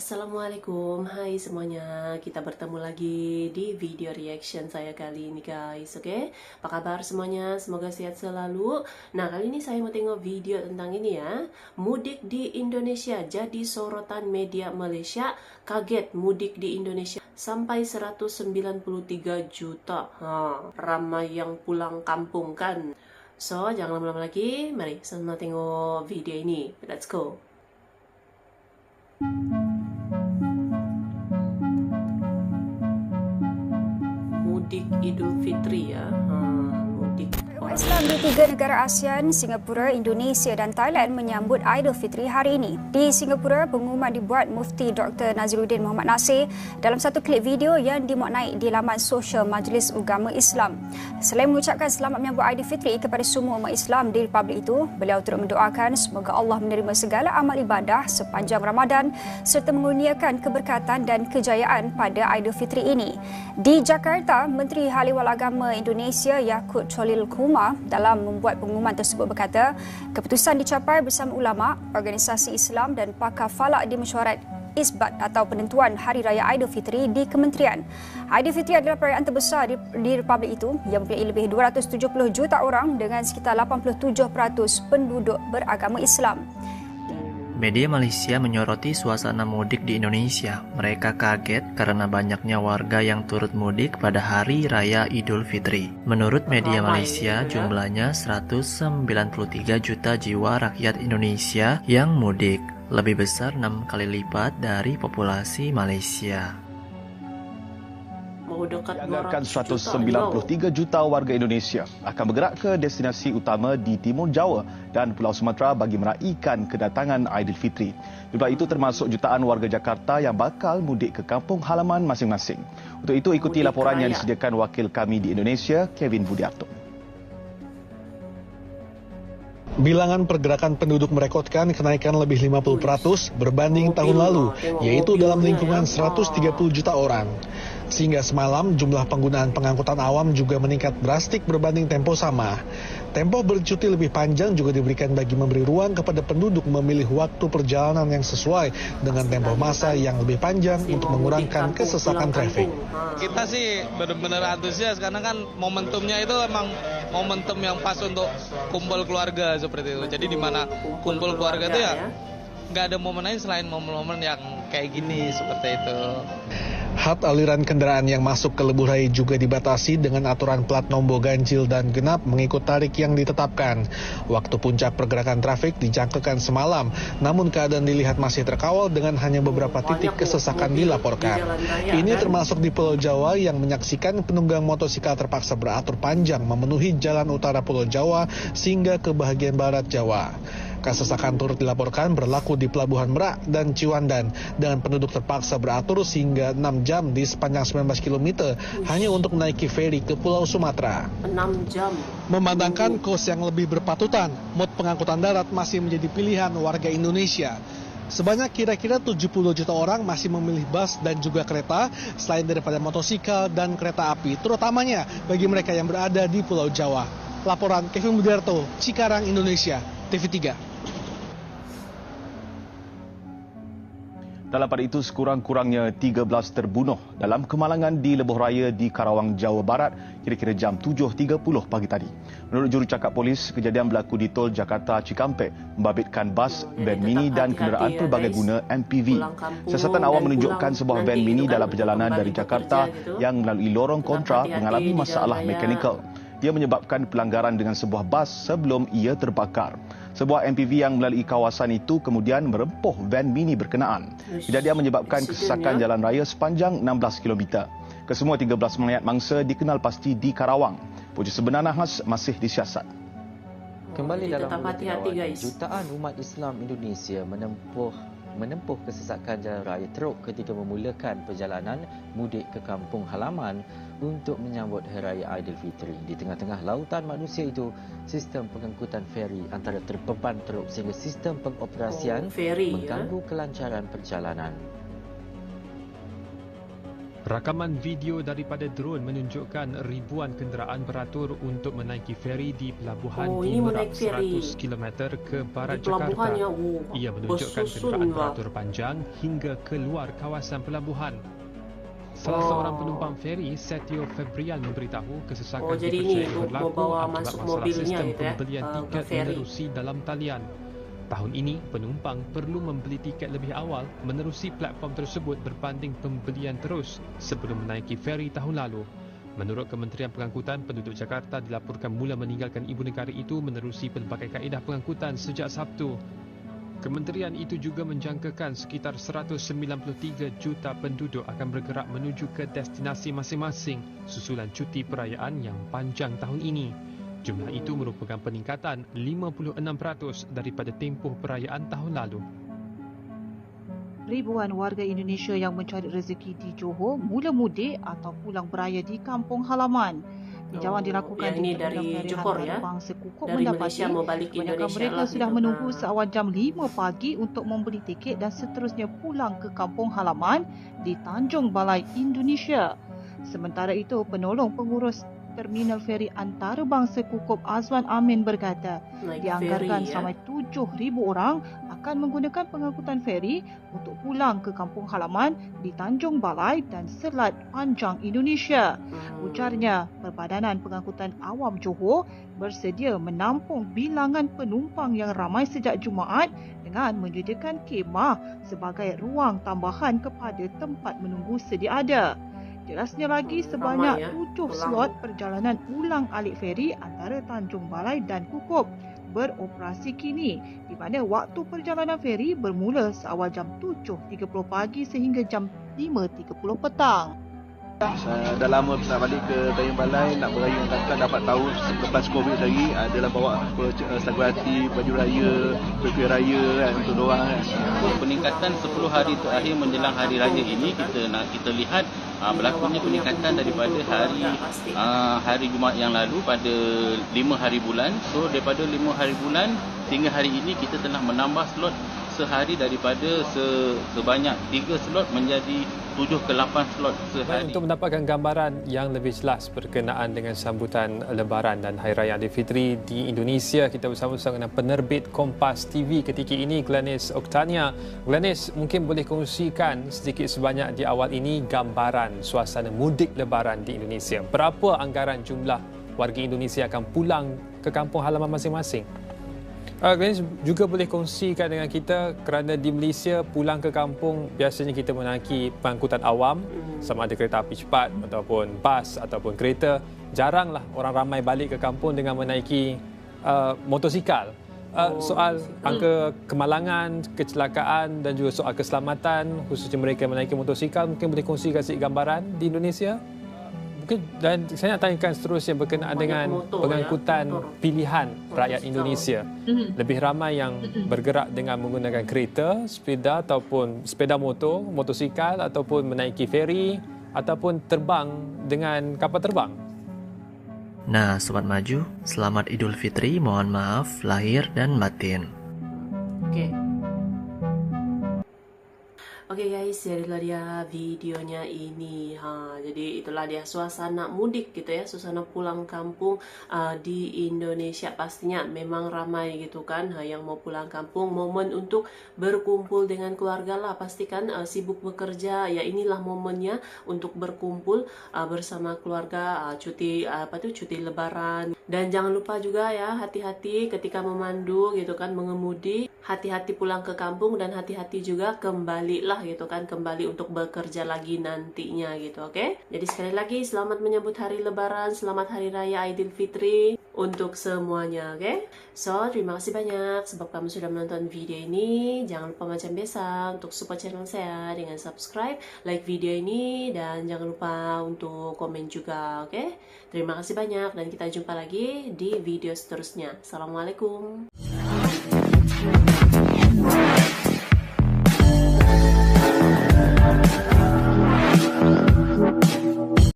Assalamualaikum, hai semuanya. Kita bertemu lagi di video reaction saya kali ini guys. Oke, apa kabar semuanya? Semoga sehat selalu. Nah, kali ini saya mau tengok video tentang ini ya. Mudik di Indonesia jadi sorotan media Malaysia. Kaget mudik di Indonesia sampai 193 juta. Ramai yang pulang kampung kan. So, jangan lama-lama lagi. Mari sama tengok video ini. Let's go. Mudik Idul Fitri ya, mudik Islam di 3 negara ASEAN, Singapura, Indonesia dan Thailand menyambut Aidilfitri hari ini. Di Singapura, pengumuman dibuat Mufti Dr. Naziruddin Muhammad Nasir dalam satu klip video yang dimuat naik di laman sosial Majlis Ugama Islam. Selain mengucapkan selamat menyambut Aidilfitri kepada semua umat Islam di Republik itu, beliau turut mendoakan semoga Allah menerima segala amal ibadah sepanjang Ramadan serta mengurniakan keberkatan dan kejayaan pada Aidilfitri ini. Di Jakarta, Menteri Haliwal Agama Indonesia Yaakob Cholil Kumar dalam membuat pengumuman tersebut berkata, keputusan dicapai bersama ulama, organisasi Islam dan pakar falak di mesyuarat isbat atau penentuan Hari Raya Aidilfitri di Kementerian. Aidilfitri adalah perayaan terbesar di Republik itu yang mempunyai lebih 270 juta orang dengan sekitar 87% penduduk beragama Islam. Media Malaysia menyoroti suasana mudik di Indonesia. Mereka kaget karena banyaknya warga yang turut mudik pada Hari Raya Idul Fitri. Menurut media Malaysia, jumlahnya 193 juta jiwa rakyat Indonesia yang mudik, lebih besar 6 kali lipat dari populasi Malaysia. Dianggarkan 193 juta warga Indonesia akan bergerak ke destinasi utama di Timur Jawa dan Pulau Sumatera bagi meraihkan kedatangan Aidilfitri. Jumlah itu termasuk jutaan warga Jakarta yang bakal mudik ke kampung halaman masing-masing. Untuk itu, ikuti laporan yang disediakan wakil kami di Indonesia, Kevin Budiarto. Bilangan pergerakan penduduk merekodkan kenaikan lebih 50% berbanding tahun lalu, yaitu dalam lingkungan 130 juta orang. Sehingga semalam jumlah penggunaan pengangkutan awam juga meningkat drastik berbanding tempo sama. Tempo bercuti lebih panjang juga diberikan bagi memberi ruang kepada penduduk memilih waktu perjalanan yang sesuai dengan tempo masa yang lebih panjang untuk mengurangkan kesesakan trafik. Kita sih benar-benar antusias karena kan momentumnya itu emang momentum yang pas untuk kumpul keluarga seperti itu. Jadi di mana kumpul keluarga itu ya nggak ada momen lain selain momen-momen yang kayak gini seperti itu. Had aliran kendaraan yang masuk ke Lebuh Raya juga dibatasi dengan aturan plat nombor ganjil dan genap mengikut tarikh yang ditetapkan. Waktu puncak pergerakan trafik dijangkakan semalam, namun keadaan dilihat masih terkawal dengan hanya beberapa titik kesesakan dilaporkan. Ini termasuk di Pulau Jawa yang menyaksikan penunggang motosikal terpaksa beratur panjang memenuhi jalan utara Pulau Jawa sehingga ke bahagian barat Jawa. Kesesakan turut dilaporkan berlaku di Pelabuhan Merak dan Ciwandan dengan penduduk terpaksa beratur sehingga 6 jam di sepanjang 19 km hanya untuk menaiki feri ke Pulau Sumatera. 6 jam. Memandangkan kos yang lebih berpatutan, mod pengangkutan darat masih menjadi pilihan warga Indonesia. Sebanyak kira-kira 70 juta orang masih memilih bus dan juga kereta selain daripada motosikal dan kereta api, terutamanya bagi mereka yang berada di Pulau Jawa. Laporan Kevin Budiarto, Cikarang, Indonesia, TV3. Dalam pada itu, sekurang-kurangnya 13 terbunuh dalam kemalangan di Lebuh Raya di Karawang, Jawa Barat kira-kira jam 7.30 pagi tadi. Menurut jurucakap polis, kejadian berlaku di Tol Jakarta Cikampek, membabitkan bas, van mini dan kenderaan pelbagai guna MPV. Siasatan awam menunjukkan sebuah van mini dalam perjalanan dari Jakarta yang melalui lorong kontra mengalami masalah mekanikal. Ia menyebabkan pelanggaran dengan sebuah bas sebelum ia terbakar. Sebuah MPV yang melalui kawasan itu kemudian merempuh van mini berkenaan. Kejadian menyebabkan kesesakan jalan raya sepanjang 16 km. Kesemua 13 mayat mangsa dikenal pasti di Karawang. Wujud sebenar nahas masih disiasat. Kembali dalam jutaan umat Islam Indonesia menempuh kesesakan jalan raya teruk ketika memulakan perjalanan mudik ke kampung halaman untuk menyambut Hari Raya Aidilfitri. Di tengah-tengah lautan manusia itu, sistem pengangkutan feri antara terbeban teruk sehingga sistem pengoperasian mengganggu kelancaran perjalanan. Rakaman video daripada drone menunjukkan ribuan kenderaan beratur untuk menaiki feri di pelabuhan di Merak 100 km ke barat Jakarta. Ia menunjukkan kenderaan beratur panjang hingga keluar kawasan pelabuhan. Salah seorang penumpang feri, Setio Febrian, memberitahu kesesakan dipercayai berlaku akibat masalah sistem pembelian tiket menerusi dalam talian. Tahun ini, penumpang perlu membeli tiket lebih awal menerusi platform tersebut berbanding pembelian terus sebelum menaiki feri tahun lalu. Menurut Kementerian Pengangkutan, penduduk Jakarta dilaporkan mula meninggalkan ibu negara itu menerusi pelbagai kaedah pengangkutan sejak Sabtu. Kementerian itu juga menjangkakan sekitar 193 juta penduduk akan bergerak menuju ke destinasi masing-masing susulan cuti perayaan yang panjang tahun ini. Jumlah itu merupakan peningkatan 56% daripada tempoh perayaan tahun lalu. Ribuan warga Indonesia yang mencari rezeki di Johor mula mudik atau pulang beraya di kampung halaman. Tinjauan dilakukan ini dari Johor ya. Sekukup dari mendapati Malaysia mau balik kebanyakan mereka sudah menunggu seawal jam 5 pagi untuk membeli tiket dan seterusnya pulang ke kampung halaman di Tanjung Balai, Indonesia. Sementara itu, penolong pengurus Terminal Feri Antarabangsa Kukup Azwan Amin berkata, dianggarkan sampai 7,000 orang akan menggunakan pengangkutan feri untuk pulang ke kampung halaman di Tanjung Balai dan Selat Panjang, Indonesia. Ujarnya, Perbadanan Pengangkutan Awam Johor bersedia menampung bilangan penumpang yang ramai sejak Jumaat dengan menyediakan khemah sebagai ruang tambahan kepada tempat menunggu sedia ada. Jelasnya lagi, sebanyak 7 slot perjalanan ulang alik feri antara Tanjung Balai dan Kukup beroperasi kini, di mana waktu perjalanan feri bermula seawal jam 7.30 pagi sehingga jam 5.30 petang. Dah lama nak balik ke Tanjung Balai, nak beraya dengan kakak, dapat tahu lepas Covid lagi adalah bawa sagu hati, baju raya, kuih raya kan, untuk diorang kan. Peningkatan 10 hari terakhir menjelang hari raya ini kita lihat berlakunya peningkatan daripada hari Jumaat yang lalu pada 5 hari bulan. So daripada 5 hari bulan sehingga hari ini kita telah menambah slot sehari daripada sebanyak 3 slot menjadi 7 ke 8 slot sehari. Untuk mendapatkan gambaran yang lebih jelas berkenaan dengan sambutan Lebaran dan Hari Raya Aidilfitri di Indonesia, kita bersama-sama dengan penerbit Kompas TV ketika ini, Glenis Oktania. Glenis, mungkin boleh kongsikan sedikit sebanyak di awal ini gambaran suasana mudik Lebaran di Indonesia. Berapa anggaran jumlah warga Indonesia akan pulang ke kampung halaman masing-masing? Glenis juga boleh kongsikan dengan kita kerana di Malaysia pulang ke kampung biasanya kita menaiki pengangkutan awam sama ada kereta api cepat ataupun bas ataupun kereta. Jaranglah orang ramai balik ke kampung dengan menaiki motosikal. Soal angka kemalangan, kecelakaan dan juga soal keselamatan khususnya mereka menaiki motosikal, mungkin boleh kongsikan sedikit gambaran di Indonesia? Dan saya nak tanyakan seterusnya berkenaan dengan pengangkutan pilihan rakyat Indonesia. Lebih ramai yang bergerak dengan menggunakan kereta, sepeda ataupun sepeda motor, motosikal ataupun menaiki feri ataupun terbang dengan kapal terbang. Nah, Sobat Maju, selamat Idul Fitri, mohon maaf lahir dan batin. Oke guys, jadilah dia videonya ini. Jadi itulah dia suasana mudik gitu ya, suasana pulang kampung di Indonesia. Pastinya memang ramai gitu kan, yang mau pulang kampung, momen untuk berkumpul dengan keluarga lah. Pastikan sibuk bekerja, ya inilah momennya untuk berkumpul bersama keluarga, cuti Lebaran. Dan jangan lupa juga ya, hati-hati ketika memandu gitu kan, mengemudi. Hati-hati pulang ke kampung dan hati-hati juga kembalilah gitu kan, kembali untuk bekerja lagi nantinya gitu, oke? Jadi sekali lagi selamat menyambut hari Lebaran, selamat Hari Raya Aidilfitri untuk semuanya, oke? So, terima kasih banyak sebab kamu sudah menonton video ini. Jangan lupa macam biasa untuk support channel saya dengan subscribe, like video ini, dan jangan lupa untuk komen juga, oke? Terima kasih banyak dan kita jumpa lagi di video seterusnya. Assalamualaikum.